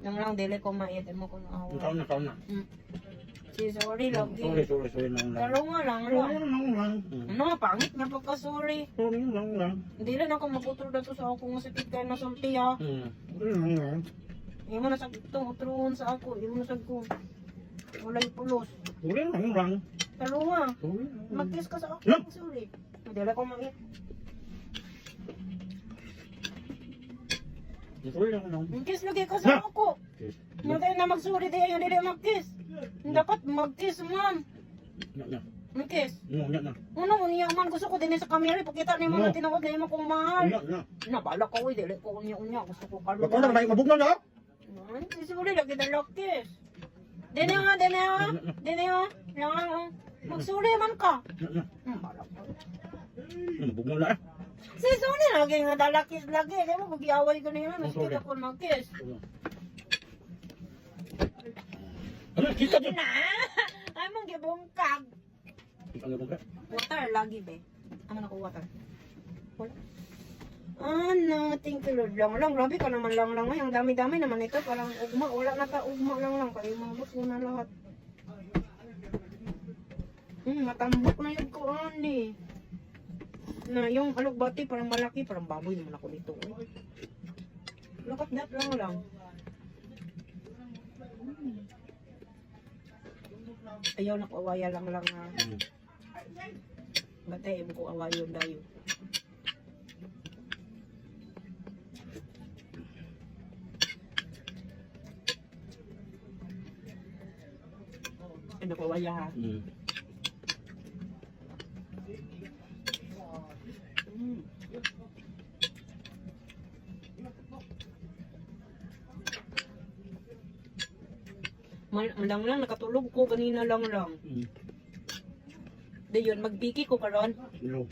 Nang lang, dili ko mait. Mo ko na awa. Kaon na. Si sorry lang. Sorry lang. Pero nga lang. Ano, pangit nga pagka-sorry. Sorry lang. Hindi lang ako maputol na to sa ako nga sakit kayo na sulti ha. Imo na sa utruhon sa ako. Imo na sa ko. Walay pulos. Sorry lang. Pero nga, mag-kiss ka sa ako. Sorry. Hindi ko mait. Sorry lang. Mag-kiss lagi ka sa ako. Matay na mag-sorry di yung hindi mag-kiss. Dapat mag-kiss man. Mag-kiss. Ano niya man gusto ko din sa camera pakita ni mga tinawag na imo kong mahal. Nabala ko dili ko unya gusto ko kaluwa. Bakit na mabugnaw na? Sorry lagi na kiss. Dene nga. Lang mag-sorry man ka. Bala ko. Mabugnaw na. Si sorry lagi nga dalakis lagi. Kaya mo mag-iaway ko na yun. Sige ako mag-kiss. Ano, kita dyan? Ay mong gibungkag. Ano ba? Water lagi be. Ano na ko water? Wala. Ano, thank you Lord lang. Grabe ka naman lang. Ang dami-dami naman ito. Parang ugma. Wala na ta ugma lang. Kaya mabot ko na lahat. Matambok na yung kuhan eh. Na yung alugbati parang malaki. Parang baboy naman ako nito. Look at that lang. Ayaw na ko awaya lang na. Batay mo ko awayon dayo. Ano ko awaya ha? Malang lang, nakatulog ko kanina lang. Di yun, magbiki ko karon. No.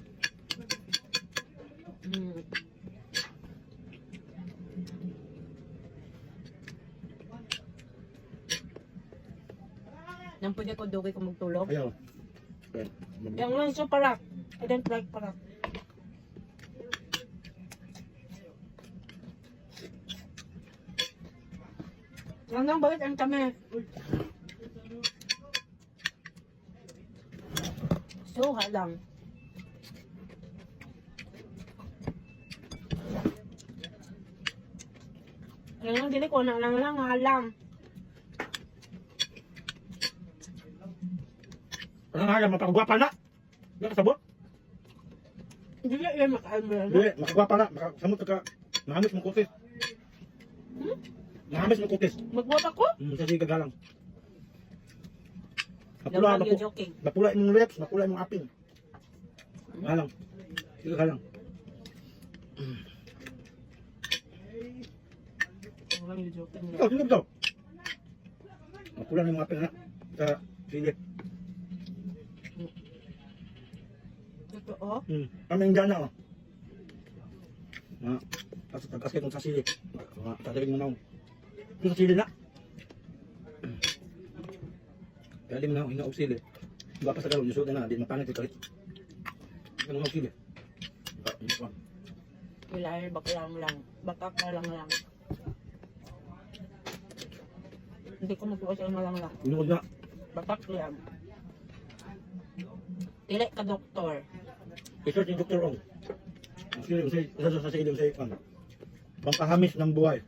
Nang pwede ko dugay ko magtulog. Ayaw. Yang lang so parak. I don't like parak. Hanggang bakit ang kami? So, halang. Hanggang dili ko na lang halang. Ang halang, mapakagwapa na. Nakasabot? Dili yan makahalman. Dili, makagwapa na. Makasamot ka. Mahamis mo kutis. Mahamis mo kutis. Magbuhat ako? Kasi kagalang. Daw you joking. Mapula yung lips, mapula yung aping. Halang. Sige halang. Daw you joking. Ito, sino ito? Mapula yung aping na. Sa sili. Ito oh? Kami yung dyan na oh. Kasket mo sa sili. Tataling mo na oh. Ito sa sili na. Kaya di mo na hinaog sili. Diba pa sa galon, yung suda na, di mapangit yung kalit. Ano nga sili? Wilayah baklang lang. Bakak na lang. Hindi ko magbuha sa malang lang. Inuod na. Bakak lang. Dili ka doktor. I-search yung Dr. Ong. Ang sili, sa sili, sa pampahamis ng buhay.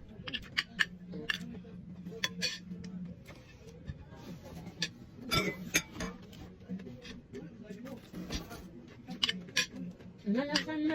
Nalasan na.